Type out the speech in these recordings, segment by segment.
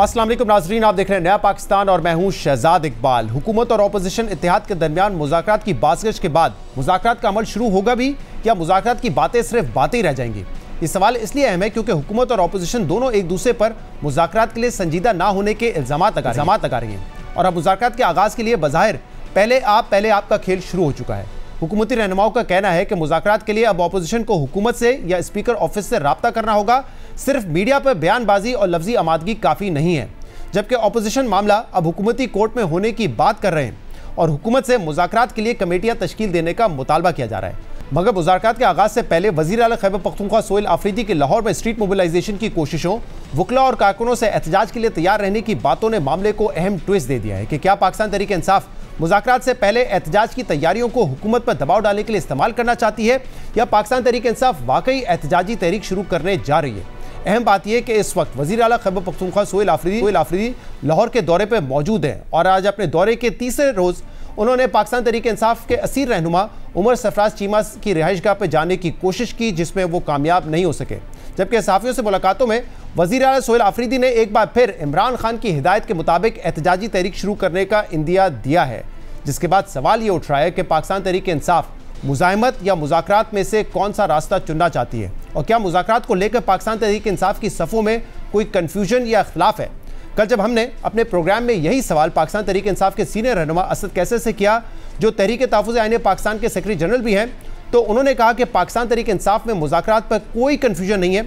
अस्सलाम वालेकुम नाजरीन, आप देख रहे हैं नया पाकिस्तान और मैं हूं शहजाद इकबाल। हुकूमत और अपोजिशन इत्तेहाद के दरमियान मुज़ाकरात की बाज़गश के बाद मुज़ाकरात का अमल शुरू होगा भी या मुज़ाकरात की बातें सिर्फ बातें ही रह जाएंगी? ये सवाल इसलिए अहम है क्योंकि हुकूमत और अपोजिशन दोनों एक दूसरे पर मुज़ाकरात के लिए संजीदा ना होने के इल्ज़ामात लगा रही हैं और अब मुज़ाकरात के आगाज़ के लिए बज़ाहिर पहले आप का खेल शुरू हो चुका है। हुकूमती रहनुमाओं का कहना है कि मुज़ाकरात के लिए अब अपोजिशन को हुकूमत से या स्पीकर ऑफिस से रब्ता करना होगा, सिर्फ मीडिया पर बयानबाजी और लफ्जी आमादगी काफ़ी नहीं है। जबकि अपोजिशन मामला अब हुकूमती कोर्ट में होने की बात कर रहे हैं और हुकूमत से मुज़ाकरात के लिए कमेटियां तश्कील देने का मुतालबा किया जा रहा है। मगर मुज़ाकरात के आगाज़ से पहले वज़ीर आला खैबर पख्तूनख्वा सोहेल आफरीदी की लाहौर में स्ट्रीट मोबिलाइजेशन की कोशिशों, वकला और कारकुनों से एहतजाज के लिए तैयार रहने की बातों ने मामले को अहम ट्विस्ट दे दिया है कि क्या पाकिस्तान तहरीक इंसाफ मुज़ाकरात से पहले एहतजाज की तैयारियों को हुकूमत पर दबाव डालने के लिए इस्तेमाल करना चाहती है या पाकिस्तान तहरीक इंसाफ वाकई एहतजाजी तहरीक शुरू करने जा रही है। अहम बात यह कि इस वक्त वज़ीर आला खैबर पख्तूनख्वा सोहेल आफरीदी लाहौर के दौरे पर मौजूद हैं और आज अपने दौरे के तीसरे रोज़ उन्होंने पाकिस्तान तहरीक इंसाफ के असीर रहनुमा उमर सरफराज चीमा की रिहाइशगाह पर जाने की कोशिश की, जिसमें वो कामयाब नहीं हो सके। जबकि सहाफ़ियों से मुलाकातों में वज़ीर आला सोहेल आफरीदी ने एक बार फिर इमरान खान की हिदायत के मुताबिक एहतजाजी तहरीक शुरू करने का इंदिया दिया है, जिसके बाद सवाल ये उठ रहा है कि पाकिस्तान तहरीक इंसाफ मुज़ाहमत या मुज़ाकरात में से कौन सा रास्ता चुनना चाहती है और क्या मुज़ाकरात को लेकर पाकिस्तान तहरीक इंसाफ की सफ़ों में कोई कन्फ्यूजन या इख्तिलाफ है। कल जब हमने अपने प्रोग्राम में यही सवाल पाकिस्तान तहरीक इंसाफ के सीनियर रहनुमा असद कैसर से किया, जो तहरीक तहफ़्फ़ुज़ आईन पाकिस्तान के सेक्रेटरी जनरल भी हैं, तो उन्होंने कहा कि पाकिस्तान तहरीक इंसाफ में मुज़ाकरात पर कोई कन्फ्यूजन नहीं है,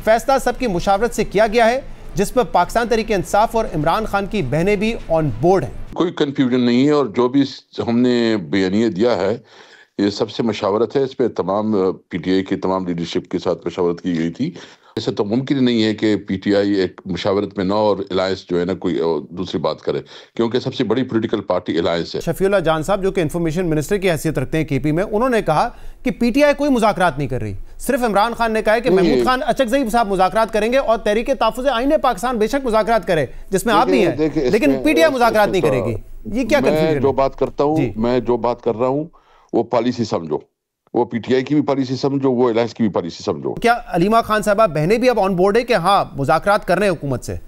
फैसला सबकी मुशावरत से किया गया है, जिस पर पाकिस्तान तहरीक इंसाफ और इमरान खान की बहनें भी ऑन बोर्ड हैं। कोई कन्फ्यूजन नहीं है और जो भी हमने बयानिया दिया है ये सबसे मशावरत है। इस पर तमाम पीटीआई की तमाम लीडरशिप के साथ मशावरत की गई थी। ऐसा तो मुमकिन नहीं है कि पीटीआई एक मशावरत में ना और अलायंस जो है ना कोई दूसरी बात करे, क्योंकि सबसे बड़ी पॉलिटिकल पार्टी अलायंस है। शफीउल्लाह जान साहब जो कि इंफॉर्मेशन मिनिस्टर की हैसियत रखते हैं केपी में, उन्होंने कहा कि पीटीआई कोई मुज़ाकरात नहीं कर रही, सिर्फ इमरान खान ने कहा है कि महमूद खान अचकज़ई साहब मुज़ाकरात करेंगे और तहरीक तहफ़्फ़ुज़ आईन पाकिस्तान बेशक मुज़ाकरात करे जिसमें आप भी हैं, लेकिन पीटीआई मुज़ाकरात नहीं करेगी। ये क्या मैं जो बात करता हूँ, मैं जो बात कर रहा हूँ वो पॉलिसी समझो, वो पीटीआई की भी पॉलिसी समझो, वो अलायंस की भी पॉलिसी समझो। क्या अलीमा खान साहबा बहनें भी अब ऑन बोर्ड है कि हाँ मुज़ाकरात कर रहे हैं हुकूमत से?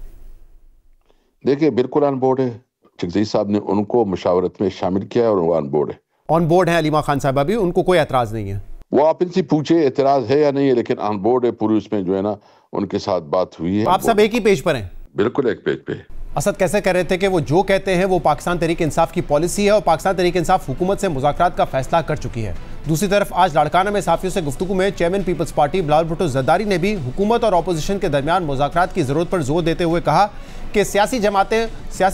देखिए बिल्कुल ऑन बोर्ड है। अचकज़ई साहब ने उनको मशावरत में शामिल किया है और वो ऑन बोर्ड है। ऑन बोर्ड है अलीमा खान साहबा भी, उनको कोई एतराज नहीं है। वो आप इनसे पूछे एतराज है या नहीं है, लेकिन ऑन बोर्ड है पूरी, उसमें जो है ना उनके साथ बात हुई है। आप सब एक ही पेज पर हैं? बिल्कुल एक पेज पे। असद कैसे कह रहे थे कि वो जो कहते हैं वो पाकिस्तान तहरीक इंसाफ की पॉलिसी है और पाकिस्तान तहरीक इंसाफ हुकूमत से मुज़ाकरात का फैसला कर चुकी है। दूसरी तरफ आज लाड़काना में सहाफ़ियों से गुफ्तगू में चेयरमैन पीपल्स पार्टी बिलावल भुट्टो जरदारी ने भी हुकूमत और अपोजिशन के दरमियान मुज़ाकरात की ज़रूरत पर जोर देते हुए कहा कि सियासी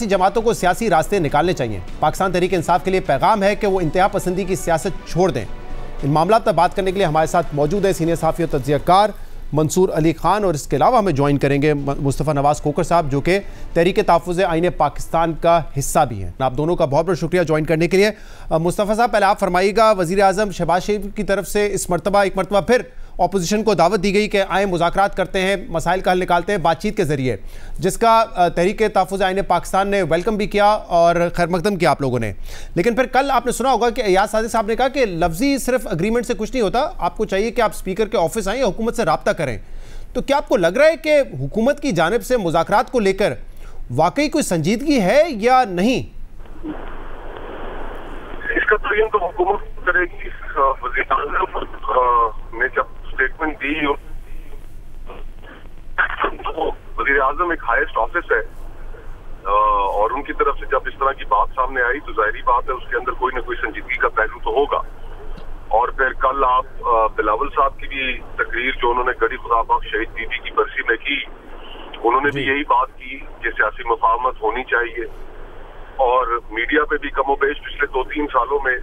जमातों को सियासी रास्ते निकालने चाहिए। पाकिस्तान तहरीक इंसाफ के लिए पैगाम है कि वो इंतहा पसंदी की सियासत छोड़ दें। इन मामलों पर बात करने के लिए हमारे साथ मौजूद है सीनियर सहाफ़ी और तज्ज़ियाकार मंसूर अली खान, और इसके अलावा हमें ज्वाइन करेंगे मुस्तफ़ा नवाज़ खोकर साहब जो कि तहरीक तहफ़्फ़ुज़ आईन पाकिस्तान का हिस्सा भी हैं। आप दोनों का बहुत बहुत शुक्रिया ज्वाइन करने के लिए। मुस्तफ़ा साहब पहले आप फरमाइएगा, वज़ीर आज़म शहबाज शरीफ की तरफ से इस एक मरतबा फिर अपोजिशन को दावत दी गई कि आए मुज़ाकरात करते हैं, मसाइल का हल निकालते हैं बातचीत के ज़रिए, जिसका तहरीक तहफ़्फ़ुज़ आईन पाकिस्तान ने वेलकम भी किया और खैर मकदम किया आप लोगों ने। लेकिन फिर कल आपने सुना होगा कि एयाज सादिक साहब ने कहा कि लफ्ज़ी सिर्फ अग्रीमेंट से कुछ नहीं होता, आपको चाहिए कि आप स्पीकर के ऑफिस आएँ या हुकूमत से रब्ता करें। तो क्या आपको लग रहा है कि हुकूमत की जानिब से मुज़ाकरात को लेकर वाकई कोई संजीदगी है या नहीं? इसका तयन तो हुकूमत करेगी। वज़ीर आज़म ने जब स्टेटमेंट दी, तो वज़ीर आज़म एक हाईएस्ट ऑफिस है और उनकी तरफ से जब इस तरह की बात सामने आई तो जाहिर बात है उसके अंदर कोई ना कोई संजीदगी का पहलू तो होगा। और फिर कल आप बिलावल साहब की भी तकरीर जो उन्होंने गड़ी खुदा बख्श शहीद बीबी की बरसी में की, उन्होंने भी यही बात की कि सियासी मुफाहमत होनी चाहिए। और मीडिया पे भी कमोबेश पिछले 2-3 सालों में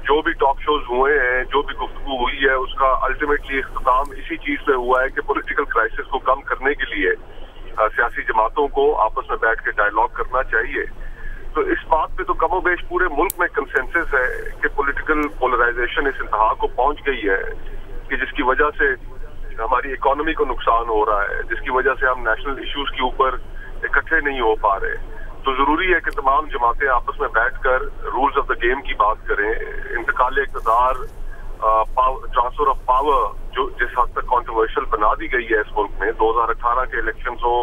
जो भी टॉक शोज हुए हैं, जो भी गुफ्तगू हुई है, उसका अल्टीमेटली इख्तिताम इसी चीज पे हुआ है कि पॉलिटिकल क्राइसिस को कम करने के लिए सियासी जमातों को आपस में बैठ के डायलॉग करना चाहिए। तो इस बात पे तो कमोबेश पूरे मुल्क में कंसेंसस है कि पॉलिटिकल पोलराइजेशन इस इंतहा को पहुंच गई है कि जिसकी वजह से हमारी इकोनॉमी को नुकसान हो रहा है, जिसकी वजह से हम नेशनल इश्यूज के ऊपर इकट्ठे नहीं हो पा रहे। तो जरूरी है कि तमाम जमातें आपस में बैठकर रूल्स ऑफ द गेम की बात करें। इंतकाल इक़्तिदार, ट्रांसफर ऑफ पावर जो जिस हद तक कॉन्ट्रोवर्शियल बना दी गई है इस मुल्क में, 2018 के इलेक्शन हो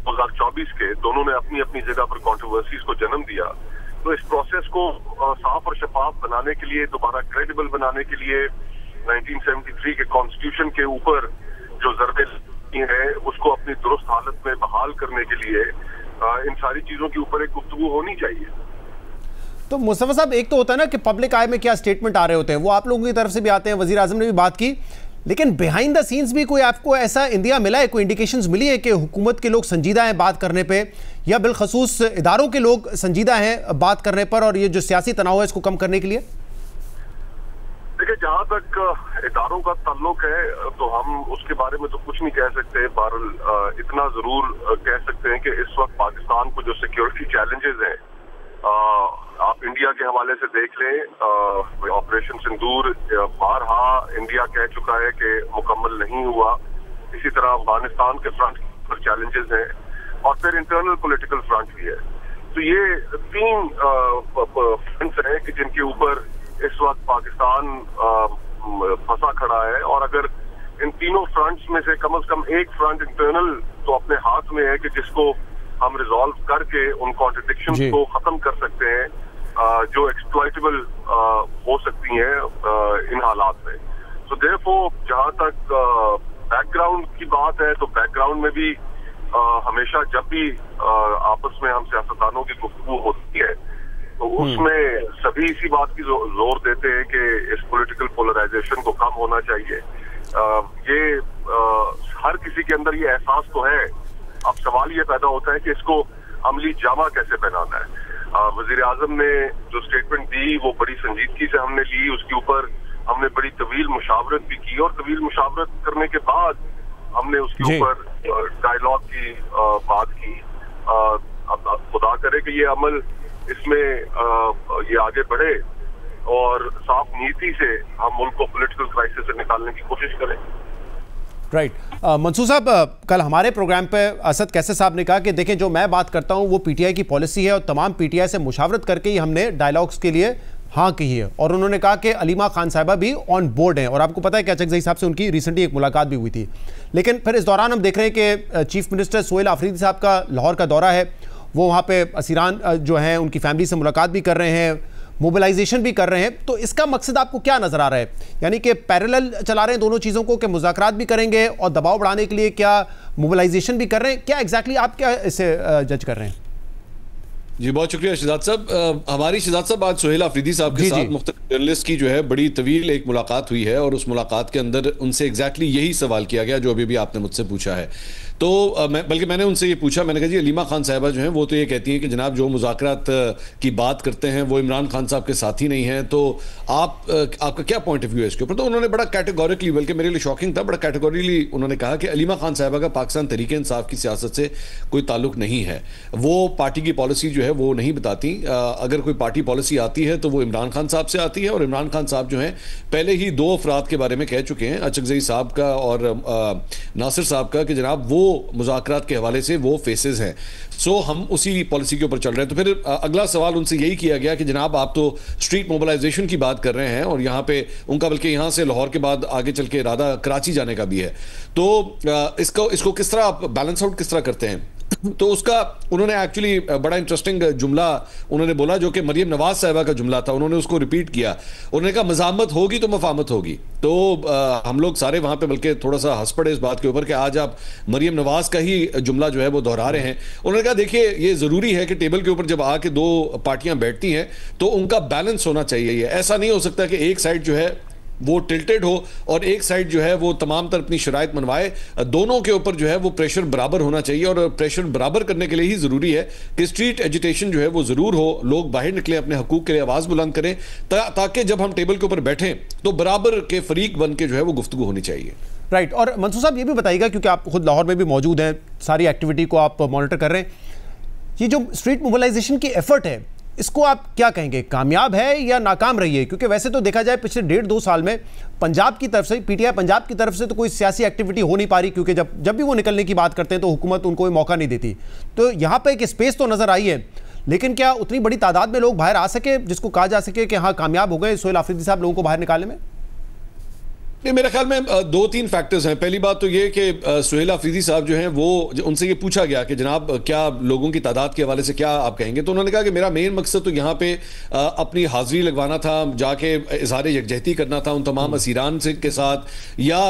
2024 के, दोनों ने अपनी अपनी जगह पर कंट्रोवर्सीज को जन्म दिया। तो इस प्रोसेस को साफ और शफाफ बनाने के लिए, दोबारा क्रेडिबल बनाने के लिए 1973 के कॉन्स्टिट्यूशन के ऊपर जो ज़रबे है उसको अपनी दुरुस्त हालत में बहाल करने के लिए इन सारी चीजों के ऊपर एक गुफ्तगू होनी चाहिए। तो मुस्तफा साहब, एक तो होता है ना कि पब्लिक आई में क्या स्टेटमेंट आ रहे होते हैं, वो आप लोगों की तरफ से भी आते हैं, वजीर आजम ने भी बात की, लेकिन बिहाइंड द सीन्स भी कोई आपको ऐसा इंडिया मिला है, कोई इंडिकेशंस मिली है कि हुकूमत के लोग संजीदा हैं बात करने पे, या बिलखसूस इदारों के लोग संजीदा हैं बात करने पर, और ये जो सियासी तनाव है इसको कम करने के लिए? देखिए, जहां तक इदारों का ताल्लुक है तो हम उसके बारे में तो कुछ नहीं कह सकते। बहरहाल इतना जरूर कह सकते हैं कि इस वक्त पाकिस्तान को जो सिक्योरिटी चैलेंजेस हैं, आप इंडिया के हवाले से देख लें, ऑपरेशन सिंदूर बारहा इंडिया कह चुका है कि मुकम्मल नहीं हुआ। इसी तरह अफगानिस्तान के फ्रंट पर चैलेंजेस हैं और फिर इंटरनल पॉलिटिकल फ्रंट भी है। तो ये तीन फ्रंट्स हैं कि जिनके ऊपर इस वक्त पाकिस्तान फंसा खड़ा है, और अगर इन तीनों फ्रंट्स में से कम एक फ्रंट इंटरनल तो अपने हाथ में है कि जिसको हम रिजॉल्व करके उन कॉन्ट्रडिक्शंस को खत्म कर सकते हैं जो एक्सप्लॉइटेबल हो सकती हैं इन हालात में। तो देयरफॉर जहां तक बैकग्राउंड की बात है, तो बैकग्राउंड में भी हमेशा जब भी आपस में हम सियासतदानों की गुफ्तगू होती है तो उसमें सभी इसी बात की जोर देते हैं कि इस पॉलिटिकल पोलराइजेशन को कम होना चाहिए। ये हर किसी के अंदर ये एहसास तो है। अब सवाल ये पैदा होता है कि इसको अमली जामा कैसे पहनाना है। वजीर आजम ने जो स्टेटमेंट दी वो बड़ी संजीदगी से हमने ली, उसके ऊपर हमने बड़ी तवील मुशावरत भी की, और तवील मुशावरत करने के बाद हमने उसके ऊपर डायलॉग की बात की। अब खुदा करे कि ये अमल इसमें ये आगे बढ़े और साफ नीति से हम मुल्क को पॉलिटिकल क्राइसिस से निकालने की कोशिश करें। राइट। मंसूर साहब, कल हमारे प्रोग्राम पे असद कैसे साहब ने कहा कि देखें, जो मैं बात करता हूं वो पीटीआई की पॉलिसी है और तमाम पीटीआई से मुशावरत करके ही हमने डायलॉग्स के लिए हाँ कही है। और उन्होंने कहा कि अलीमा खान साहिबा भी ऑन बोर्ड हैं, और आपको पता है कि अचकज़ई साहब से उनकी रिसेंटली एक मुलाकात भी हुई थी। लेकिन फिर इस दौरान हम देख रहे हैं कि चीफ मिनिस्टर सोहेल आफरीदी साहब का लाहौर का दौरा है, वो वहाँ पे असीरान जो हैं उनकी फैमिली से मुलाकात भी कर रहे हैं, मोबिलाइजेशन भी कर रहे हैं। तो इसका मकसद आपको क्या नज़र आ रहा है? यानी कि पैरेलल चला रहे हैं दोनों चीज़ों को, कि मुज़ाकरात भी करेंगे और दबाव बढ़ाने के लिए क्या मोबिलाइजेशन भी कर रहे हैं? क्या एग्जैक्टली आप क्या इसे जज कर रहे हैं? जी बहुत शुक्रिया शहजाद साहब। हमारी शहजाद साहब आज सोहेल आफरीदी साहब के साथ मुख्तलिफ जर्नलिस्ट की जो है बड़ी तवील एक मुलाकात हुई है, और उस मुलाकात के अंदर उनसे एग्जैक्टली यही सवाल किया गया जो अभी भी आपने मुझसे पूछा है। तो बल्कि मैंने उनसे ये पूछा, मैंने कहा जी अलीमा खान साहिबा जो हैं वो तो ये कहती हैं कि जनाब जो मुज़ाकरात की बात करते हैं वो इमरान खान साहब के साथ ही नहीं हैं, तो आपका क्या पॉइंट ऑफ व्यू है इसके ऊपर? तो उन्होंने बड़ा कैटेगोरिकली, बल्कि मेरे लिए शॉकिंग था, बड़ा कैटेगोरिकली उन्होंने कहा कि अलीमा खान साहिबा का पाकिस्तान तहरीक इंसाफ की सियासत से कोई ताल्लुक नहीं है, वो पार्टी की पॉलिसी जो है वो नहीं बताती। अगर कोई पार्टी पॉलिसी आती है तो वो इमरान खान साहब से आती है, और इमरान खान साहब जो हैं पहले ही दो अफराद के बारे में कह चुके हैं, अचकज़ई साहब का और नासिर साहब का, कि जनाब वो मुज़ाकरात के हवाले से वो फेसेस हैं। सो हम उसी पॉलिसी के ऊपर चल रहे हैं। तो फिर अगला सवाल उनसे यही किया गया कि जनाब आप तो स्ट्रीट मोबिलाइजेशन की बात कर रहे हैं, और यहाँ पे उनका बल्कि यहाँ से लाहौर के बाद आगे चल के इरादा कराची जाने का भी है, तो इसको किस तरह आप बैलेंस आउट किस तरह करते हैं? तो उसका उन्होंने एक्चुअली बड़ा इंटरेस्टिंग जुमला उन्होंने बोला जो कि मरियम नवाज साहिबा का जुमला था, उन्होंने उसको रिपीट किया। उन्होंने कहा मज़ामत होगी तो मफामत होगी। तो हम लोग सारे वहाँ पे बल्कि थोड़ा सा हंस पड़े इस बात के ऊपर कि आज आप मरियम नवाज का ही जुमला जो है वो दोहरा रहे हैं। उन्होंने कहा देखिए ये ज़रूरी है कि टेबल के ऊपर जब आके दो पार्टियां बैठती हैं तो उनका बैलेंस होना चाहिए। ऐसा नहीं हो सकता कि एक साइड जो है वो टिल्टेड हो और एक साइड जो है वो तमाम तरह अपनी शराइत मनवाए। दोनों के ऊपर जो है वो प्रेशर बराबर होना चाहिए, और प्रेशर बराबर करने के लिए ही ज़रूरी है कि स्ट्रीट एजिटेशन जो है वो ज़रूर हो, लोग बाहर निकले, अपने हकूक़ के लिए आवाज़ बुलंद करें, ताकि जब हम टेबल के ऊपर बैठें तो बराबर के फरीक बन के जो है वो गुफ्तगू होनी चाहिए। राइट। और मंसूर साहब ये भी बताइएगा, क्योंकि आप खुद लाहौर में भी मौजूद हैं, सारी एक्टिविटी को आप मॉनिटर कर रहे हैं, ये जो स्ट्रीट मोबिलाइजेशन की एफर्ट है इसको आप क्या कहेंगे, कामयाब है या नाकाम रही है? क्योंकि वैसे तो देखा जाए पिछले 1.5-2 साल में पंजाब की तरफ से, पीटीआई पंजाब की तरफ से तो कोई सियासी एक्टिविटी हो नहीं पा रही, क्योंकि जब भी वो निकलने की बात करते हैं तो हुकूमत उनको कोई मौका नहीं देती। तो यहाँ पे एक स्पेस तो नजर आई है, लेकिन क्या उतनी बड़ी तादाद में लोग बाहर आ सके जिसको कहा जा सके कि हाँ कामयाब हो गए सोहेल आफरीदी साहब लोगों को बाहर निकालने में? नहीं, मेरे ख्याल में दो तीन फैक्टर्स हैं। पहली बात तो ये कि सुहेल अफरीदी साहब जो हैं वो उनसे ये पूछा गया कि जनाब क्या लोगों की तादाद के हवाले से क्या आप कहेंगे, तो उन्होंने कहा कि मेरा मेन मकसद तो यहाँ पे अपनी हाजिरी लगवाना था, जाके इजहार यकजहती करना था उन तमाम असीरान से के साथ, या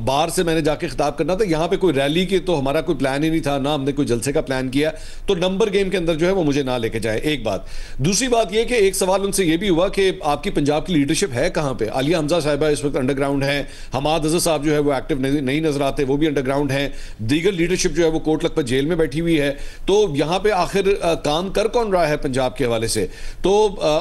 बाहर से मैंने जाके खिताब करना था। यहाँ पे कोई रैली की तो हमारा कोई प्लान ही नहीं था, ना हमने कोई जलसे का प्लान किया, तो नंबर गेम के अंदर जो है वो मुझे ना लेके जाए, एक बात। दूसरी बात यह कि एक सवाल उनसे यह भी हुआ कि आपकी पंजाब की लीडरशिप है कहाँ पे। आलिया हमजा साहिबा इस वक्त अंडरग्राउंड है, हमाद अजहर साहब जो है वो एक्टिव नहीं नजर आते, वो भी अंडरग्राउंड हैं, दीगर लीडरशिप जो है वो कोट लखपत जेल में बैठी हुई है, तो यहाँ पे आखिर काम कर कौन रहा है पंजाब के हवाले से। तो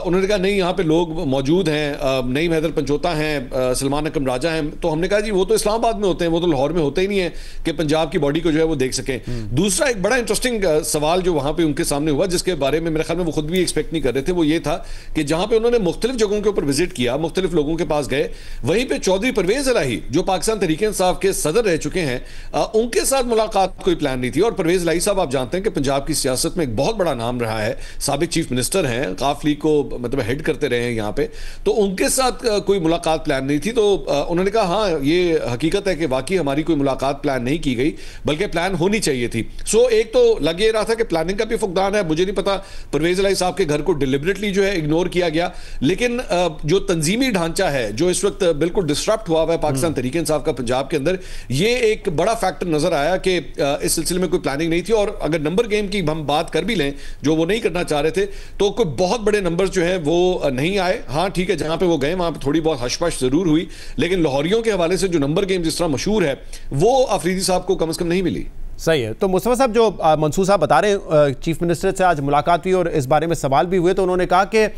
उन्होंने कहा नहीं, यहाँ पे लोग मौजूद हैं, नईम हैदर पंचोता हैं, सलमान अकरम राजा हैं। तो हमने कहा जी वो तो इस्लामाबाद में होते हैं, वो तो लाहौर में होते ही नहीं है कि पंजाब की बॉडी को जो है वो देख सकें। दूसरा एक बड़ा इंटरेस्टिंग सवाल जो वहां पर उनके सामने हुआ, जिसके बारे में मेरे ख्याल में वो खुद भी एक्सपेक्ट नहीं कर रहे थे, वो ये था कि जहां पर उन्होंने मुख्तलिफ जगहों के ऊपर विजिट किया, मुख्तलिफ लोगों के पास गए, वहीं पर चौधरी परवेज इलाही जो पाकिस्तान तहरीक इंसाफ के सदर रह चुके हैं, उनके साथ मुलाकात कोई प्लान नहीं थी। और परवेज इलाही साहब आप जानते हैं कि पंजाब की सियासत में एक बहुत बड़ा नाम रहा है, साबिक चीफ मिनिस्टर हैं, काफ लीग को मतलब हेड करते रहे हैं यहाँ पे, तो उनके साथ कोई मुलाकात प्लान नहीं थी। तो उन्होंने कहा हाँ ये हकीकत है कि वाकई हमारी कोई मुलाकात प्लान नहीं की गई, बल्कि प्लान होनी चाहिए थी। सो एक तो लग ये रहा था कि प्लानिंग का भी फुकदान है, मुझे नहीं पता परवेज इलाही साहब के घर को डिलिबरेटली जो है इग्नोर किया गया, लेकिन जो तंजीमी ढांचा है जो इस वक्त बिल्कुल डिस्टर्ब हुआ है पाकिस्तान तहरीक इंसाफ का पंजाब के अंदर, ये एक बड़ा फैक्टर नजर आया कि इस सिलसिले में कोई प्लानिंग नहीं थी। और अगर नंबर गेम की हम बात कर भी लें, जो वो नहीं करना चाह रहे थे, तो कोई बहुत बड़े नंबर जो है वो नहीं आए। हाँ ठीक है, जहां पे वो गए वहां पे थोड़ी बहुत हशपश जरूर हुई, लेकिन लाहौरियों के हवाले से जो नंबर गेम जिस तरह मशहूर है वो अफरीदी साहब को कम से कम नहीं मिली। सही है। तो मुस्तफा साहब, जो मंसूर साहब बता रहे हैं चीफ मिनिस्टर से आज मुलाकात हुई और इस बारे में सवाल भी हुए, तो उन्होंने कहा कि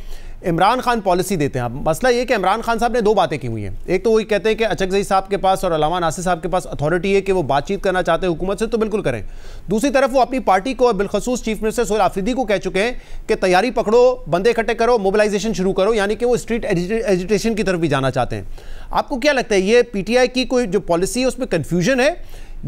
इमरान खान पॉलिसी देते हैं। अब मसला ये कि इमरान खान साहब ने दो बातें की हुई हैं। एक तो वही कहते हैं कि अचकज़ई साहब के पास और अलामा नासिर साहब के पास अथॉरिटी है कि वो बातचीत करना चाहते हैं हुकूमत से, तो बिल्कुल करें। दूसरी तरफ वो अपनी पार्टी को और बिलखसूस चीफ मिनिस्टर सुहेल अफरीदी को कह चुके हैं कि तैयारी पकड़ो, बंदे इकट्ठे करो, मोबिलाइजेशन शुरू करो, यानी कि वो स्ट्रीट एजिटेशन की तरफ भी जाना चाहते हैं। आपको क्या लगता है, ये पीटीआई की कोई जो पॉलिसी है उसमें कन्फ्यूजन है,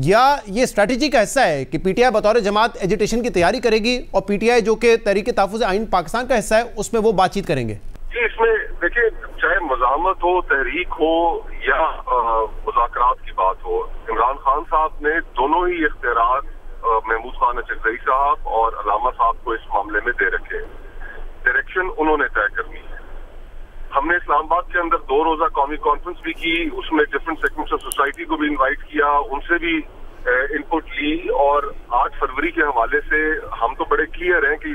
या ये स्ट्रैटेजी का हिस्सा है कि पीटीआई बतौर जमात एजिटेशन की तैयारी करेगी और पीटीआई जो कि तहरीक तहफ़्फ़ुज़ आइन पाकिस्तान का हिस्सा है उसमें वो बातचीत करेंगे? जी, इसमें देखिए, चाहे मज़ाहमत हो, तहरीक हो या मुज़ाकरात की बात हो, इमरान खान साहब ने दोनों ही इख्तियारात महमूद खान अचकज़ई साहब और अलामा साहब को इस मामले में दे रखे हैं। डायरेक्शन उन्होंने तय करनी है। हमने इस्लामाबाद के अंदर 2 रोजा कौमी कॉन्फ्रेंस भी की, उसमें डिफरेंट सेगमेंट्स ऑफ सोसाइटी को भी इनवाइट किया, उनसे भी इनपुट ली, और 8 फरवरी के हवाले से हम तो बड़े क्लियर हैं कि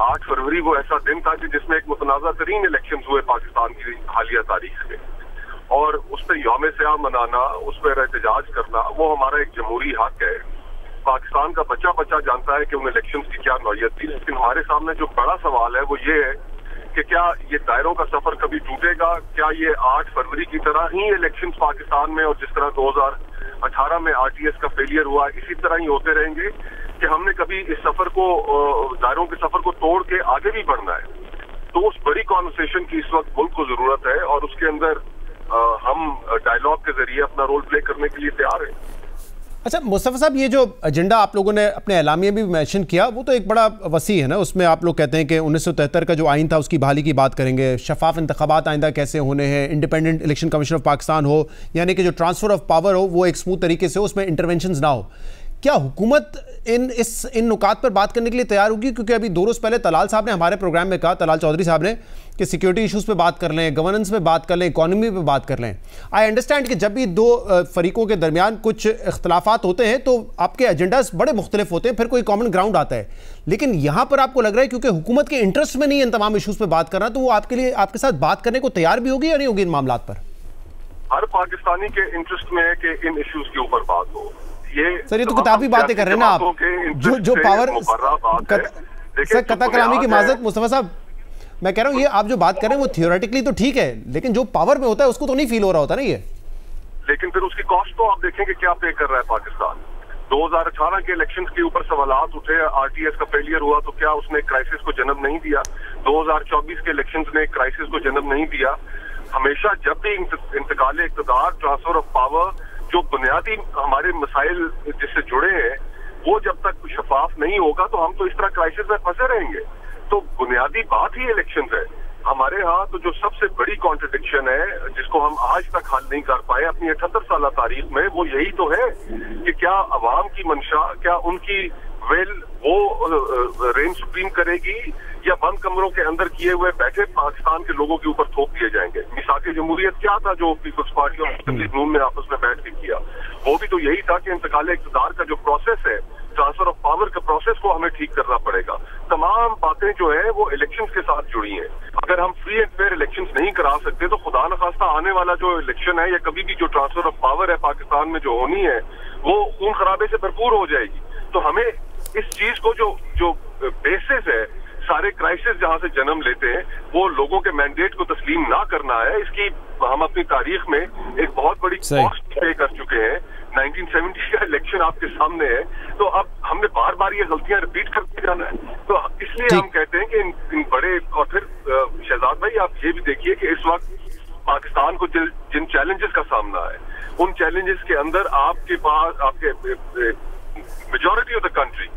8 फरवरी वो ऐसा दिन था कि जिसमें एक मुतनाज़ा तरीन इलेक्शन हुए पाकिस्तान की हालिया तारीख में, और उस पर यौम स्याह मनाना, उस पर एहतजाज करना, वो हमारा एक जमहूरी हक है। पाकिस्तान का बच्चा बच्चा जानता है कि उन इलेक्शन की क्या नौयत थी, लेकिन हमारे सामने जो बड़ा सवाल है वो ये है कि क्या ये दायरों का सफर कभी टूटेगा? क्या ये 8 फरवरी की तरह ही इलेक्शन पाकिस्तान में, और जिस तरह 2018 में आरटीएस का फेलियर हुआ, इसी तरह ही होते रहेंगे कि हमने कभी इस सफर को, दायरों के सफर को तोड़ के आगे भी बढ़ना है? तो उस बड़ी कॉन्वर्सेशन की इस वक्त मुल्क को जरूरत है, और उसके अंदर हम डायलॉग के जरिए अपना रोल प्ले करने के लिए तैयार हैं। अच्छा मुस्तफा साहब, ये जो एजेंडा आप लोगों ने अपने एलामिया में भी मेंशन किया, वो तो एक बड़ा वसी है ना। उसमें आप लोग कहते हैं कि 1973 का जो आइन था उसकी बहाली की बात करेंगे, शफाफ इंतखाबात आइंदा कैसे होने हैं, independent election commission of Pakistan हो, यानी कि जो ट्रांसफ़र ऑफ पावर हो वो एक स्मूथ तरीके से हो, उसमें इंटरवेंशंस ना हो। क्या हुकूमत इन नुकात पर बात करने के लिए तैयार होगी? क्योंकि अभी 2 रोज़ पहले तलाल साहब ने हमारे प्रोग्राम में कहा, तलाल चौधरी साहब ने, कि सिक्योरिटी इश्यूज़ पे बात कर लें, गवर्नेंस पे बात कर लें, इकॉनमी पे बात कर लें। आई अंडरस्टैंड कि जब भी 2 फरीकों के दरमियान कुछ इख्तलाफात होते हैं तो आपके एजेंडाज बड़े मुख्तलिफ होते हैं, फिर कोई कॉमन ग्राउंड आता है। लेकिन यहाँ पर आपको लग रहा है क्योंकि हुकूमत के इंटरेस्ट में नहीं है इन तमाम इशूज़ पर बात करना, तो वो आपके लिए, आपके साथ बात करने को तैयार भी होगी या नहीं होगी इन मामलों पर? हर पाकिस्तानी के इंटरेस्ट में है कि इन इश्यूज के ऊपर बात हो। सर ये तो किताबी बातें कर रहे हैं ना आप, जो पावर सर कता कलामी की माजरत मुस्तफा साहब, मैं कह रहा हूँ ये आप जो बात कर रहे हैं वो थियोरेटिकली तो ठीक है, लेकिन जो पावर में होता है उसको तो नहीं फील हो रहा होता ना ये। लेकिन फिर उसकी कॉस्ट तो आप देखेंगे क्या पे कर रहा है पाकिस्तान। 2018 के इलेक्शंस के ऊपर सवालात उठे, आरटीएस का फेलियर हुआ तो क्या उसने क्राइसिस को जन्म नहीं दिया? 2024 के इलेक्शंस ने क्राइसिस को जन्म नहीं दिया? हमेशा जब भी इंतकाल इक़्तिदार, ट्रांसफर ऑफ पावर, जो बुनियादी हमारे मसाइल जिससे जुड़े हैं, वो जब तक शफाफ नहीं होगा तो हम तो इस तरह क्राइसिस में फंसे रहेंगे। तो बुनियादी बात ही इलेक्शंस है। हमारे यहाँ तो जो सबसे बड़ी कॉन्ट्रडिक्शन है जिसको हम आज तक हल नहीं कर पाए अपनी 78 साल तारीख में, वो यही तो है कि क्या अवाम की मंशा, क्या उनकी वेल वो रेन सुप्रीम करेगी या बंद कमरों के अंदर किए हुए बैठे पाकिस्तान के लोगों के ऊपर थोप दिए जाएंगे। मिसाक जमहूरियत क्या था जो पीपल्स पार्टी और मुस्लिम लीग नून ने आपस में बैठ के किया, वो भी तो यही था कि इंतकाल इक़्तिदार का जो प्रोसेस है, ट्रांसफर ऑफ पावर के प्रोसेस को हमें ठीक करना पड़ेगा। तमाम बातें जो है वो इलेक्शंस के साथ जुड़ी हैं। अगर हम फ्री एंड फेयर इलेक्शंस नहीं करा सकते तो खुदा न खास्ता आने वाला जो इलेक्शन है या कभी भी जो ट्रांसफर ऑफ पावर है पाकिस्तान में जो होनी है वो खून खराबे से भरपूर हो जाएगी। तो हमें इस चीज को जो बेसिस है, सारे क्राइसिस जहां से जन्म लेते हैं, वो लोगों के मैंडेट को तस्लीम ना करना है। इसकी हम अपनी तारीख में एक बहुत बड़ी कॉस्ट पे कर चुके हैं। 1970 का इलेक्शन आपके सामने है, तो अब हमने बार बार ये गलतियां रिपीट करते जाना है। तो इसलिए हम कहते हैं कि इन बड़े, और फिर शहजाद भाई आप ये भी देखिए कि इस वक्त पाकिस्तान को जिन चैलेंजेस का सामना है, उन चैलेंजेस के अंदर आपके पास आपके majority of the country,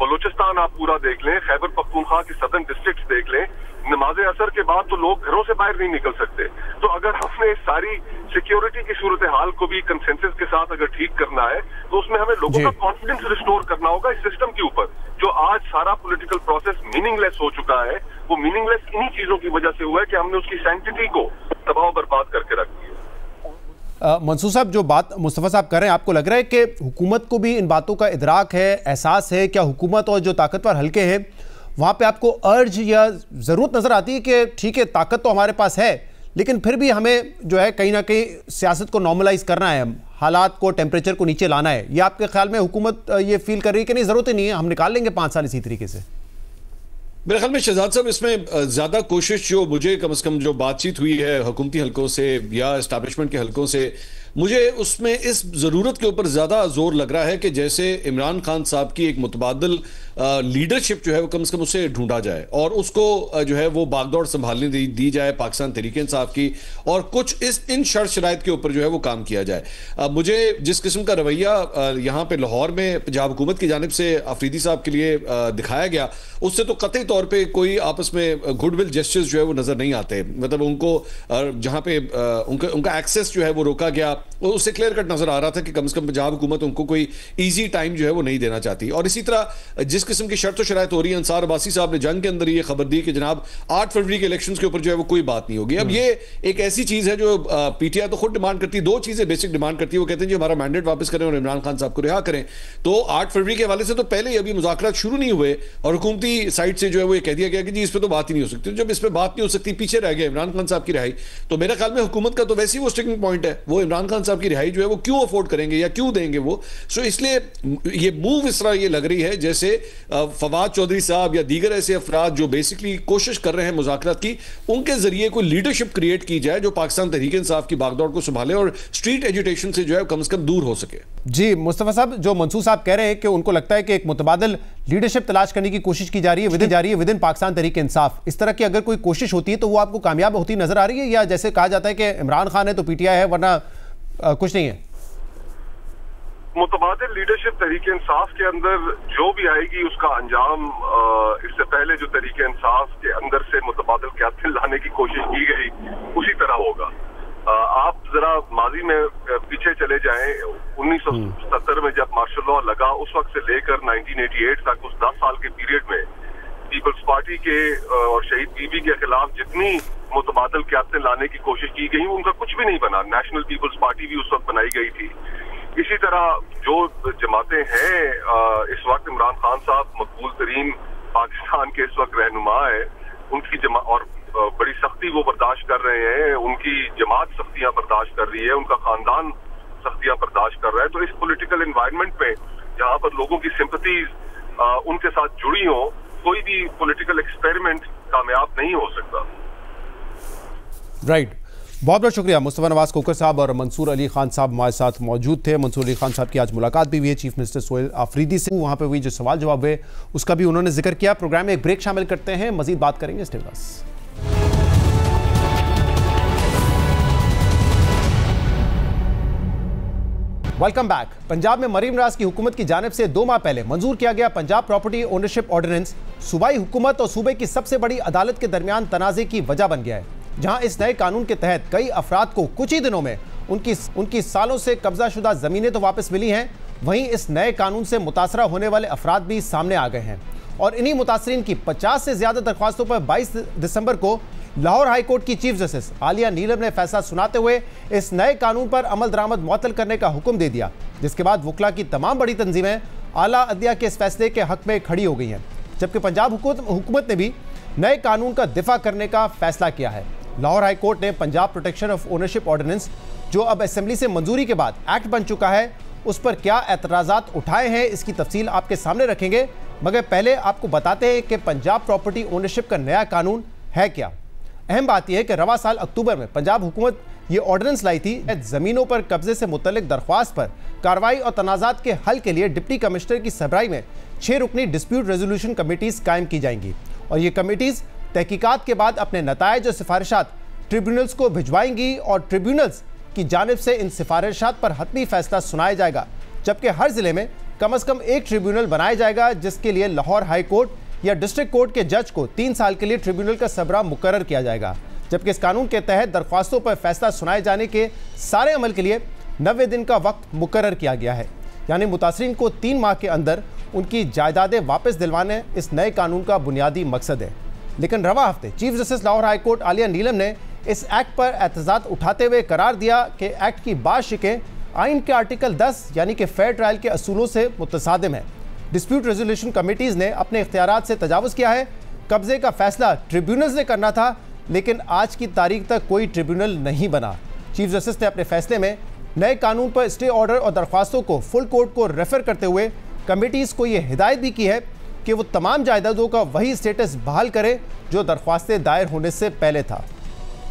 Balochistan आप पूरा देख लें, खैबर पख्तूनख्वा की सदर्न डिस्ट्रिक्ट्स देख लें, नमाज असर के बाद तो लोग घरों से बाहर नहीं निकल सकते। तो अगर हमने सारी सिक्योरिटी की सूरत हाल को भी कंसेंसस के साथ अगर ठीक करना है तो उसमें हमें लोगों का कॉन्फिडेंस रिस्टोर करना होगा इस सिस्टम के ऊपर। जो आज सारा पॉलिटिकल प्रोसेस मीनिंगलेस हो चुका है, वो मीनिंगलेस इन्हीं चीजों की वजह से हुआ है कि हमने उसकी सैंक्टिटी को तबाह बर्बाद करके रख दिया। मंसूर साहब, जो बात मुस्तफ़ा साहब कर रहे हैं, आपको लग रहा है कि हुकूमत को भी इन बातों का इदराक है, एहसास है? क्या हुकूमत और जो ताकतवर हल्के हैं वहाँ पे आपको अर्ज या ज़रूरत नज़र आती है कि ठीक है ताकत तो हमारे पास है लेकिन फिर भी हमें जो है कहीं ना कहीं सियासत को नॉर्मलाइज करना है, हालात को, टेम्परेचर को नीचे लाना है? या आपके ख्याल में हुकूमत ये फील कर रही है कि नहीं, ज़रूरत ही नहीं है, हम निकाल लेंगे 5 साल इसी तरीके से? मेरे ख्याल में शहजाद साहब इसमें ज़्यादा कोशिश जो मुझे कम से कम जो बातचीत हुई है हुकूमती हलकों से या एस्टैब्लिशमेंट के हलकों से, मुझे उसमें इस ज़रूरत के ऊपर ज़्यादा जोर लग रहा है कि जैसे इमरान खान साहब की एक मुतबादल लीडरशिप जो है वो कम से कम उससे ढूंढा जाए और उसको जो है वो बागदौड़ संभालने दी जाए पाकिस्तान तहरीक-ए-इंसाफ की, और कुछ इन शर्त शराइत के ऊपर जो है वो काम किया जाए। मुझे जिस किस्म का रवैया यहाँ पे लाहौर में पंजाब हुकूमत की जानिब से अफरीदी साहब के लिए दिखाया गया, उससे तो कतई तौर पर कोई आपस में गुडविल जेस्चर्स जो है वो नज़र नहीं आते। मतलब उनको जहाँ पे उनका एक्सेस जो है वो रोका गया, उससे क्लियर कट नजर आ रहा था कि कम से कम पंजाब हुकूमत उनको कोई ईजी टाइम जो है वो नहीं देना चाहती। और इसी तरह जिस किस्म की शर्त शराइत हो रही है, अंसार अब्बासी साहब ने जंग के अंदर ये खबर दी कि जनाब 8 फरवरी के इलेक्शंस के ऊपर जो है वो कोई बात नहीं होगी। अब ये एक ऐसी चीज है जो पीटीआई तो खुद डिमांड करती है, 2 चीजें बेसिक डिमांड करती है। वो कहते हैं जी हमारा मैंडेट वापस करें और इमरान खान साहब को रिहा करें। तो 8 फरवरी के हवाले से तो पहले ही अभी मुज़ाकरात शुरू नहीं हुए और हुकूमती साइड से जो है वो ये कह दिया गया कि जी इस पर तो बात ही नहीं हो सकती। जब इस पर बात नहीं हो सकती, पीछे रह गया इमरान खान साहब की रिहाई, तो मेरे ख्याल में हुकूमत का तो वैसे ही वो स्टिकिंग पॉइंट है, वो इमरान खान साहब की रिहाई जो है वो क्यों अफोर्ड करेंगे या क्यों देंगे वो। सो इसलिए ये मूव इस तरह ये लग रही है जैसे फवाद चौधरी साहब या दीगर ऐसे अफराद जो बेसिकली कोशिश कर रहे हैं मुज़ाकरात की, उनके जरिए कोई लीडरशिप क्रिएट की जाए जो पाकिस्तान तहरीक-ए-इंसाफ की बागदौड़ को संभाले और स्ट्रीट एजुटेशन से जो है कम से कम दूर हो सके। जी मुस्तफ़ा साहब, जो मंसूर साहब कह रहे हैं कि उनको लगता है कि एक मुतबादल लीडरशिप तलाश करने की कोशिश की जा रही है विद इन पाकिस्तान तहरीक-ए-इंसाफ, इस तरह की अगर कोई कोशिश होती है तो वो आपको कामयाब होती नजर आ रही है, या जैसे कहा जाता है कि इमरान खान है तो पीटीआई है वरना कुछ नहीं है? मुतबादिल लीडरशिप तहरीक इंसाफ के अंदर जो भी आएगी उसका अंजाम इससे पहले जो तहरीक इंसाफ के अंदर से मुतबादिल क्यादत लाने की कोशिश की गई उसी तरह होगा। आप जरा माजी में पीछे चले जाएं, 1970 में जब मार्शल लॉ लगा उस वक्त से लेकर 1988 तक उस 10 साल के पीरियड में पीपल्स पार्टी के और शहीद बीबी के खिलाफ जितनी मुतबादिल क्यादतें लाने की कोशिश की गई उनका कुछ भी नहीं बना। नेशनल पीपल्स पार्टी भी उस वक्त बनाई गई थी। इसी तरह जो जमातें हैं इस वक्त इमरान खान साहब मकबूल तरीन पाकिस्तान के इस वक्त रहनुमा है, उनकी और बड़ी सख्ती वो बर्दाश्त कर रहे हैं, उनकी जमात सख्तियां बर्दाश्त कर रही है, उनका खानदान सख्तियां बर्दाश्त कर रहा है। तो इस पॉलिटिकल एनवायरनमेंट में जहां पर लोगों की सिंपथीज उनके साथ जुड़ी हो, कोई भी पॉलिटिकल एक्सपेरिमेंट कामयाब नहीं हो सकता। राइट, बहुत बहुत शुक्रिया। मुस्तफ़ा नवाज खोखर साहब और मंसूर अली खान साहब हमारे साथ मौजूद थे। मंसूर अली खान साहब की आज मुलाकात भी हुई है चीफ मिनिस्टर सोहेल आफरीदी से, वहाँ पे हुई जो सवाल जवाब है उसका भी उन्होंने जिक्र किया। प्रोग्राम में एक ब्रेक शामिल करते हैं, मजीद बात करेंगे। Stay with us. Welcome back. Punjab में मरीम नवाज की हुकूमत की जानिब से 2 माह पहले मंजूर किया गया पंजाब प्रॉपर्टी ओनरशिप ऑर्डिनेंस सूबाई हुकूमत और सूबे की सबसे बड़ी अदालत के दरमियान तनाज़े की वजह बन गया है। जहां इस नए कानून के तहत कई अफराद को कुछ ही दिनों में उनकी सालों से कब्जाशुदा ज़मीनें तो वापस मिली हैं, वहीं इस नए कानून से मुतासरा होने वाले अफराद भी सामने आ गए हैं। और इन्हीं मुतासरीन की 50 से ज़्यादा दरख्वास्तों पर 22 दिसंबर को लाहौर हाई कोर्ट की चीफ जस्टिस आलिया नीलम ने फैसला सुनाते हुए इस नए कानून पर अमल दरामद मुअत्तल करने का हुक्म दे दिया, जिसके बाद वकला की तमाम बड़ी तंजीमें आला अदलिया के इस फैसले के हक में खड़ी हो गई हैं। जबकि पंजाब हुकूमत ने भी नए कानून का दिफा करने का फैसला किया है। लाहौर हाई कोर्ट ने Punjab protection of ownership ordinance, जो अब असेंबली से मंजूरी के बाद एक्ट बन चुका है, उस पर क्या एतराज़ात उठाए हैं, इसकी तफसील आपके सामने रखेंगे। मगर पहले आपको बताते हैं कि पंजाब प्रॉपर्टी ओनरशिप का नया कानून है क्या। अहम बात यह है कि रवा साल अक्टूबर में पंजाब हुकूमत ये ऑर्डिनेंस लाई थी, ज़मीनों पर कब्जे से मुतल्लिक दरख्वास्त पर कार्रवाई और तनाज़ात के हल के लिए डिप्टी कमिश्नर की सरबराही में 6 रुकनी डिस्प्यूट रेजोल्यूशन कमेटीज़ कायम की जाएंगी और ये कमेटीज़ तहकीकात के बाद अपने नताइज और सिफारिशात ट्रिब्यूनल्स को भिजवाएंगी और ट्रिब्यूनल्स की जानिब से इन सिफारिशात पर हतमी फैसला सुनाया जाएगा। जबकि हर ज़िले में कम अज़ कम एक ट्रिब्यूनल बनाया जाएगा, जिसके लिए लाहौर हाई कोर्ट या डिस्ट्रिक्ट कोर्ट के जज को 3 साल के लिए ट्रिब्यूनल का सरबराह मुकर्रर किया जाएगा। जबकि इस कानून के तहत दरख्वास्तों पर फैसला सुनाए जाने के सारे अमल के लिए 90 दिन का वक्त मुकर्रर किया गया है। यानी मुतासरीन को 3 माह के अंदर उनकी जायदादें वापस दिलवाने इस नए कानून का बुनियादी मकसद है। लेकिन रवा हफ्ते chief justice Lahore high court Aalia Neelam ने इस एक्ट पर एतजाज़ उठाते हुए करार दिया कि एक्ट की बात शिकें आइन के आर्टिकल 10 यानी कि फेयर ट्रायल के असूलों से मुतसादिम है। डिस्प्यूट रेजोल्यूशन कमेटीज़ ने अपने इख्तियारात से तजावुज़ किया है। कब्जे का फैसला ट्रिब्यूनल्स ने करना था, लेकिन आज की तारीख तक कोई ट्रिब्यूनल नहीं बना। चीफ जस्टिस ने अपने फैसले में नए कानून पर स्टे ऑर्डर और दरख्वास्तों को फुल कोर्ट को रेफर करते हुए कमेटीज़ को ये हिदायत भी की है कि वो तमाम जायदादों का वही स्टेटस बहाल करे जो दरख्वास्तें दायर होने से पहले था।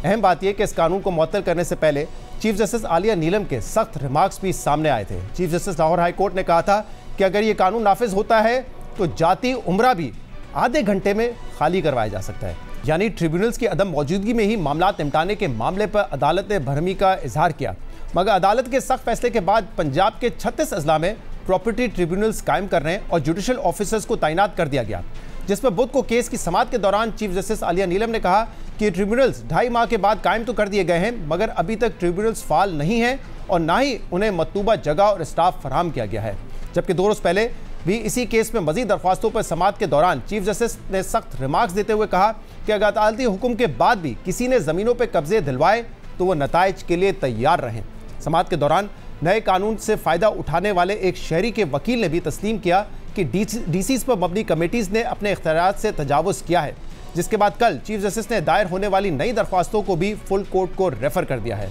अहम बात यह कि इस कानून को मुअत्तल करने से पहले चीफ जस्टिस आलिया नीलम के सख्त रिमार्क्स भी सामने आए थे। Chief justice Lahore high court ने कहा था कि अगर ये कानून नाफिज होता है तो जाती उम्रा भी आधे घंटे में खाली करवाया जा सकता है। यानी ट्रिब्यूनल्स की अदम मौजूदगी में ही मामला निपटाने के मामले पर अदालत ने भरमी का इजहार किया। मगर अदालत के सख्त फैसले के बाद पंजाब के 36 अजला में प्रॉपर्टी ट्रिब्यूनल्स कायम करने और जुडिशल ऑफिसर्स को तैनात कर दिया गया, जिस पर बुध को केस की समाअत के दौरान चीफ जस्टिस आलिया नीलम ने कहा कि ट्रिब्यूनल्स 2.5 माह के बाद कायम तो कर दिए गए हैं, मगर अभी तक ट्रिब्यूनल्स फाल नहीं हैं और ना ही उन्हें मतलूबा जगह और स्टाफ फराहम किया गया है। जबकि 2 रोज़ पहले भी इसी केस में मजीद दरख्वास्तों पर समाअत के दौरान चीफ जस्टिस ने सख्त रिमार्क्स देते हुए कहा कि अगर अदालती हुक्म के बाद भी किसी ने ज़मीनों पर कब्जे दिलवाए तो वह नताइज के लिए तैयार रहें। समाअत के दौरान नए कानून से फ़ायदा उठाने वाले एक शहरी के वकील ने भी तस्लीम किया कि डीसीज़ पर मबनी कमेटीज़ ने अपने इख्तियारात से तजावुज़ किया है, जिसके बाद कल चीफ जस्टिस ने दायर होने वाली नई दरख्वास्तों को भी फुल कोर्ट को रेफर कर दिया है।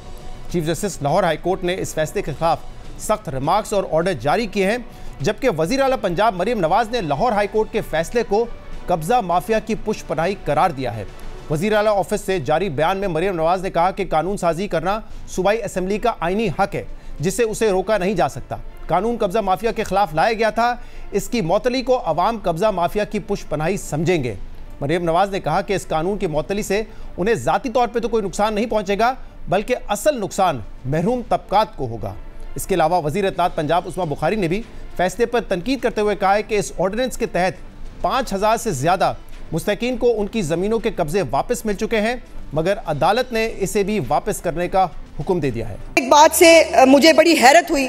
Chief justice Lahore high court ने इस फैसले के खिलाफ सख्त रिमार्क्स और ऑर्डर जारी किए हैं, जबकि वज़ीर आला पंजाब मरीम नवाज ने लाहौर हाई कोर्ट के फैसले को कब्जा माफिया की पुष्पनाही करार दिया है। वज़ीर आला ऑफिस से जारी बयान में मरीम नवाज ने कहा कि कानून साजी करना सूबाई असम्बली का आइनी हक है, जिससे उसे रोका नहीं जा सकता। कानून कब्जा माफिया के खिलाफ लाया गया था, इसकी मौतली को अवाम कब्जा माफिया की पुष्पनाही समझेंगे। मरीम नवाज ने कहा कि इस कानून की मौतली से उन्हें ज़ाती तौर पर तो कोई नुकसान नहीं पहुंचेगा, बल्कि असल नुकसान महरूम तबकात को होगा। इसके अलावा वज़ीर इत्तलात पंजाब उस्मा बुखारी ने भी फैसले पर तनकीद करते हुए कहा है कि इस ऑर्डिनेंस के तहत 5000 से ज़्यादा मुस्तकीन को उनकी ज़मीनों के कब्जे वापस मिल चुके हैं, मगर अदालत ने इसे भी वापस करने का हुक्म दे दिया है। एक बात से मुझे बड़ी हैरत हुई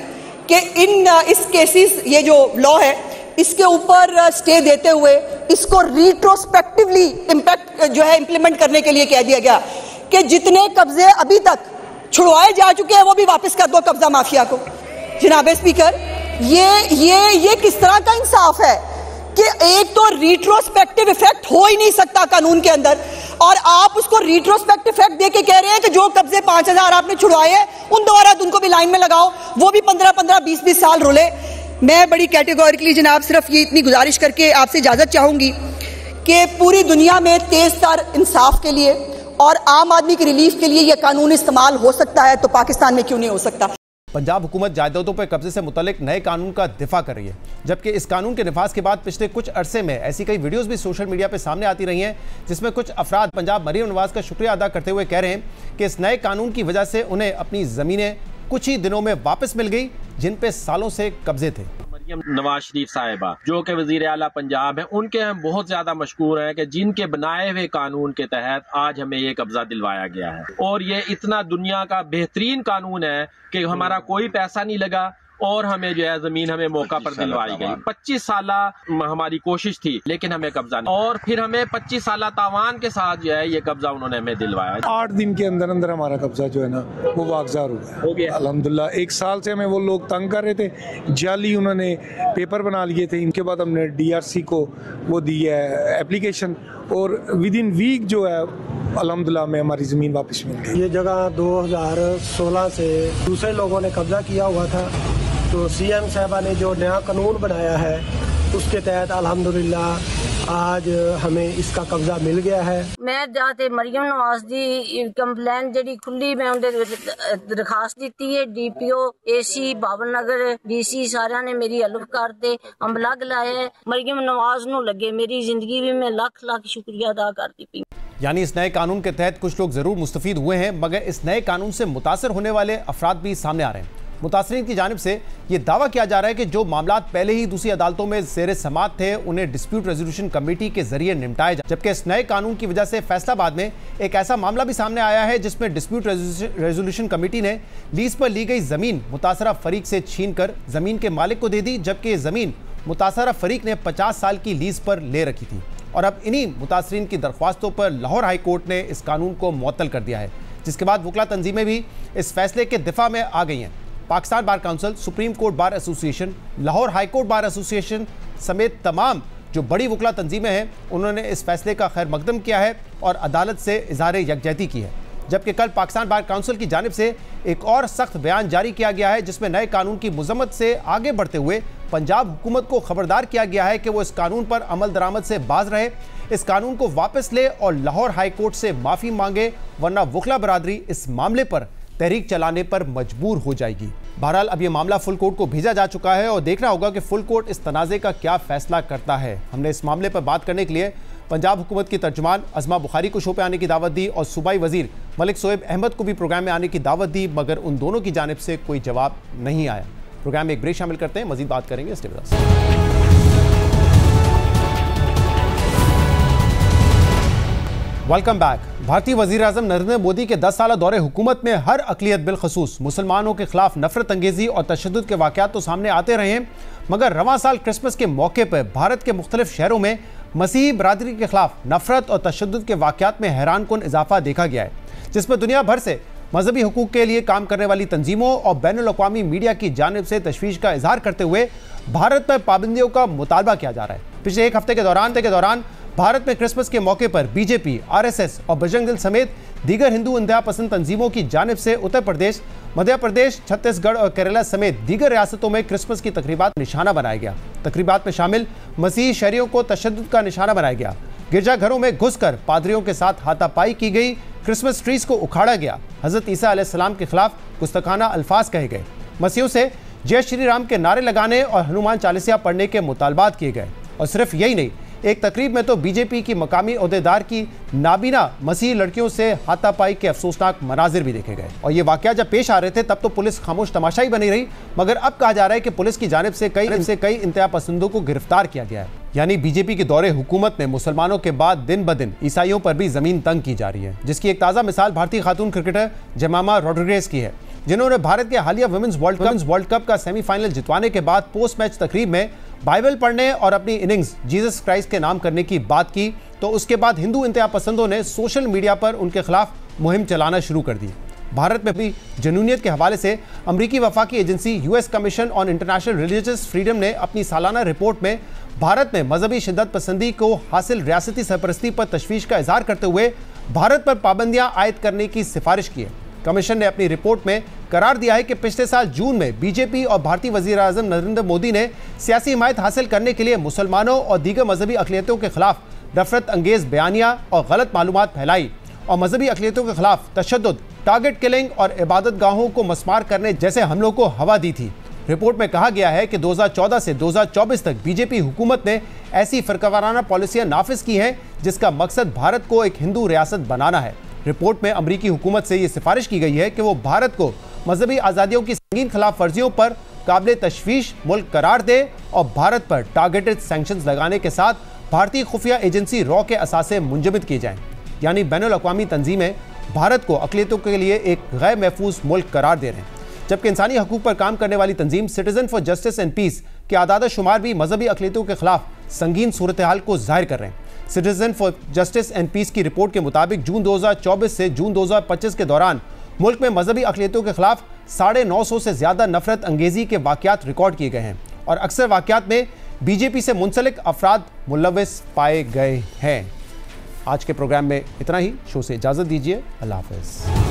कि इस केसेस ये जो लॉ है इसके ऊपर स्टे देते हुए इसको रिट्रोस्पेक्टिवली इम्पैक्ट जो है इम्प्लीमेंट करने के लिए कह दिया गया कि जितने कब्जे अभी तक छुड़वाए जा चुके हैं वो भी वापस कर दो कब्जा माफिया को। जनाब स्पीकर, ये किस तरह का इंसाफ है कि एक तो रिट्रोस्पेक्टिव इफेक्ट हो ही नहीं सकता कानून के अंदर, और आप उसको रिट्रोस्पेक्टिव इफेक्ट देके कह रहे हैं कि जो कब्जे 5000 आपने छुड़वाए हैं उन दोबारा उनको भी लाइन में लगाओ, वो भी 15-15, 20-20 साल रुले। मैं बड़ी कैटेगोरिकली जनाब सिर्फ ये इतनी गुजारिश करके आपसे इजाजत चाहूंगी कि पूरी दुनिया में तेज तर इंसाफ के लिए और आम आदमी की रिलीफ के लिए यह कानून इस्तेमाल हो सकता है, तो पाकिस्तान में क्यों नहीं हो सकता। पंजाब हुकूमत जायदादों पर कब्जे से मुतल्लिक नए कानून का दिफा कर रही है, जबकि इस कानून के नफाज के बाद पिछले कुछ अरसे में ऐसी कई वीडियोस भी सोशल मीडिया पर सामने आती रही हैं, जिसमें कुछ अफराद पंजाब मरीम नवाज का शुक्रिया अदा करते हुए कह रहे हैं कि इस नए कानून की वजह से उन्हें अपनी ज़मीनें कुछ ही दिनों में वापस मिल गई, जिन पे सालों से कब्जे थे। नवाज शरीफ साहिबा जो कि वजीर आला पंजाब है, उनके हम बहुत ज्यादा मशकूर हैं कि जिनके बनाए हुए कानून के तहत आज हमें ये कब्जा दिलवाया गया है। और ये इतना दुनिया का बेहतरीन कानून है कि हमारा कोई पैसा नहीं लगा और हमें जो है जमीन हमें मौका पर दिलवाई गई। 25 साल हमारी कोशिश थी लेकिन हमें कब्जा नहीं, और फिर हमें 25 साल तावान के साथ जो है ये कब्जा उन्होंने हमें दिलवाया। 8 दिन के अंदर अंदर हमारा कब्जा जो है ना वो वागजार हो गया अल्हम्दुलिल्लाह। 1 साल से हमें वो लोग तंग कर रहे थे, जाली उन्होंने पेपर बना लिए थे। इनके बाद हमने DRC को वो दी है एप्लीकेशन, और विद इन वीक जो है अल्हम्दुलिल्लाह में हमारी ज़मीन वापस मिल गई। ये जगह 2016 से दूसरे लोगों ने कब्जा किया हुआ था, तो CM साहबा ने जो नया कानून बनाया है उसके तहत अल्हम्दुलिल्लाह आज हमें इसका कब्जा मिल गया है। मैं जाते मरियम नवाज दी कंप्लेन जी खुली मैं उनके दरखास्त दी है। DPO AC बाबर नगर DC सारा ने मेरी हेल्प करते अमला लाया। मरियम नवाज नू लगे मेरी जिंदगी में मैं लाख लाख शुक्रिया अदा करती पी। यानी इस नए कानून के तहत कुछ लोग जरूर मुस्तफीद हुए हैं, मगर इस नए कानून से मुतासर होने वाले अफराद भी सामने आ रहे हैं। मुतासरीन की जानिब से यह दावा किया जा रहा है कि जो मामला पहले ही दूसरी अदालतों में ज़ेर समाअत थे उन्हें डिस्प्यूट रेजोल्यूशन कमेटी के जरिए निपटाया जाए, जबकि इस नए कानून की वजह से फैसलाबाद में एक ऐसा मामला भी सामने आया है जिसमें डिस्प्यूट रेजोल्यूशन कमेटी ने लीज पर ली गई जमीन मुतासरा फरीक से छीनकर जमीन के मालिक को दे दी, जबकि जमीन मुतासरा फरीक ने 50 साल की लीज पर ले रखी थी। और अब इन्हीं मुतासरीन की दरख्वास्तों पर लाहौर हाई कोर्ट ने इस कानून को मुअत्तल कर दिया है, जिसके बाद वकला तंजीमें भी इस फैसले के दिफा में आ गई हैं। Pakistan bar council, supreme court bar association, Lahore high court bar association समेत तमाम जो बड़ी वकला तंजीमें हैं उन्होंने इस फैसले का खैर मकदम किया है और अदालत से इज़हार यकजहती की है। जबकि कल पाकिस्तान बार काउंसिल की जानिब से एक और सख्त बयान जारी किया गया है, जिसमें नए कानून की मजम्मत से आगे बढ़ते हुए पंजाब हुकूमत को खबरदार किया गया है कि वो इस कानून पर अमल दरामद से बाज रहे, इस कानून को वापस ले और लाहौर हाई कोर्ट से माफ़ी मांगे, वरना वकला बरादरी इस मामले पर तहरीक चलाने पर मजबूर हो जाएगी। बहरहाल अब यह मामला फुल कोर्ट को भेजा जा चुका है और देखना होगा कि फुल कोर्ट इस तनाज़े का क्या फैसला करता है। हमने इस मामले पर बात करने के लिए पंजाब हुकूमत की तर्जुमान अज़मा बुखारी को शो पे आने की दावत दी और सूबाई वजीर मलिक शोएब अहमद को भी प्रोग्राम में आने की दावत दी, मगर उन दोनों की जानिब से कोई जवाब नहीं आया। प्रोग्राम में एक ब्रेक शामिल करते हैं, मजीद बात करेंगे इसके बाद। Welcome back. भारतीय वज़ीर-ए-आज़म नरेंद्र मोदी के 10 साला दौरे हुकूमत में हर अक़लियत बिलखसूस मुसलमानों के खिलाफ नफरत अंगेज़ी और तशद्दुद के वाक़यात तो सामने आते रहे हैं, मगर रवां साल क्रिसमस के मौके पर भारत के मुख्तलिफ शहरों में मसीही बरादरी के खिलाफ नफरत और तशद्दुद के वाक़यात में हैरान कुन इजाफा देखा गया है, जिसमें दुनिया भर से मजहबी हकूक़ के लिए काम करने वाली तंजीमों और बैनुल-अक़वामी मीडिया की जानिब से तशवीश का इजहार करते हुए भारत पर पाबंदियों का मुतालबा किया जा रहा है। पिछले एक हफ्ते के दौरान भारत में क्रिसमस के मौके पर BJP, RSS और बजरंग दल समेत दीगर हिंदू इंतहा पसंद तंजीमों की जानिब से उत्तर प्रदेश, मध्य प्रदेश, छत्तीसगढ़ और केरला समेत दीगर रियासतों में क्रिसमस की तकरीबात निशाना बनाया गया। तकरीबात में शामिल मसीही शहरियों को तशद्दुद का निशाना बनाया गया। गिरजाघरों में घुसकर पादरियों के साथ हाथापाई की गई, क्रिसमस ट्रीज को उखाड़ा गया, हजरत ईसा अलैहिस्सलाम के खिलाफ गुस्ताखाना अल्फाज कहे गए, मसीहों से जय श्री राम के नारे लगाने और हनुमान चालीसा पढ़ने के मुतालबात किए गए। और सिर्फ यही नहीं, एक तकरीब में तो BJP की मकामी ओहदेदार की नाबीना मसीही लड़कियों से हाथापाई के अफसोसनाक मनाजिर भी देखे गए। और ये वाकया जब पेश आ रहे थे तब तो पुलिस खामोश तमाशा ही बनी रही, मगर अब कहा जा रहा है कि पुलिस की जानिब से कई इंतहा पसंदों को गिरफ्तार किया गया है। यानी BJP के दौरे हुकूमत में मुसलमानों के बाद दिन ब दिन ईसाइयों पर भी जमीन तंग की जा रही है, जिसकी एक ताज़ा मिसाल भारतीय खातून क्रिकेटर जमामा रोड्रिगेज की है, जिन्होंने भारत के हालिया वुमेन्स वर्ल्ड कप का सेमीफाइनल जितवाने के बाद पोस्ट मैच तकरीब में बाइबल पढ़ने और अपनी इनिंग्स जीसस क्राइस्ट के नाम करने की बात की, तो उसके बाद हिंदू इंतहा पसंदों ने सोशल मीडिया पर उनके खिलाफ मुहिम चलाना शुरू कर दी। भारत में भी जनूनियत के हवाले से अमरीकी वफाकी agency US commission on international religious freedom ने अपनी सालाना रिपोर्ट में भारत में मजहबी शिद्दत पसंदी को हासिल रियासती सरपरस्ती पर तशवीश का इजहार करते हुए भारत पर पाबंदियां आयद करने की सिफारिश की है। कमीशन ने अपनी रिपोर्ट में करार दिया है कि पिछले साल जून में BJP और भारतीय वज़ीर-ए-आज़म नरेंद्र मोदी ने सियासी हिमायत हासिल करने के लिए मुसलमानों और दीगर मजहबी अक़लियतों के खिलाफ नफरत अंगेज बयानिया और गलत मालूमात फैलाई और मजहबी अक़लियतों के खिलाफ तशद्दुद, टारगेट किलिंग और इबादत गाहों को मस्मार करने जैसे हमलों को हवा दी थी। रिपोर्ट में कहा गया है कि 2014 से 2024 तक BJP हुकूमत ने ऐसी फ़िरकावाराना पॉलिसियाँ नाफिज की हैं जिसका मकसद भारत को एक हिंदू रियासत बनाना है। रिपोर्ट में अमरीकी हुकूमत से ये सिफारिश की गई है कि वो भारत को मजहबी आज़ादियों की संगीन खिलाफ वर्जियों पर काबिल तशवीश मुल्क करार दे और भारत पर टारगेटेड सैंक्शंस लगाने के साथ भारतीय खुफिया एजेंसी रॉ के असासे मुंजमद किए जाएं, यानी बैनुल अक़वामी तंजीमें भारत को अक़लियतों के लिए एक गैर महफूज मुल्क करार दे रहे हैं, जबकि इंसानी हकूक़ पर काम करने वाली तंजीम citizen for justice and peace के आदाद शुमार भी मजहबी अक़लियतों के खिलाफ संगीन सूरत हाल को जाहिर कर रहे हैं। Citizen for justice and peace की रिपोर्ट के मुताबिक जून 2024 से जून 2025 के दौरान मुल्क में मजहबी अक़लियतों के खिलाफ 950 से ज़्यादा नफरत अंगेज़ी के वाक़यात रिकॉर्ड किए गए हैं और अक्सर वाक़यात में बीजेपी से मुंसलिक अफराद मुलव्वस पाए गए हैं। आज के प्रोग्राम में इतना ही। शो से इजाज़त दीजिए। अल्लाह हाफ़िज़।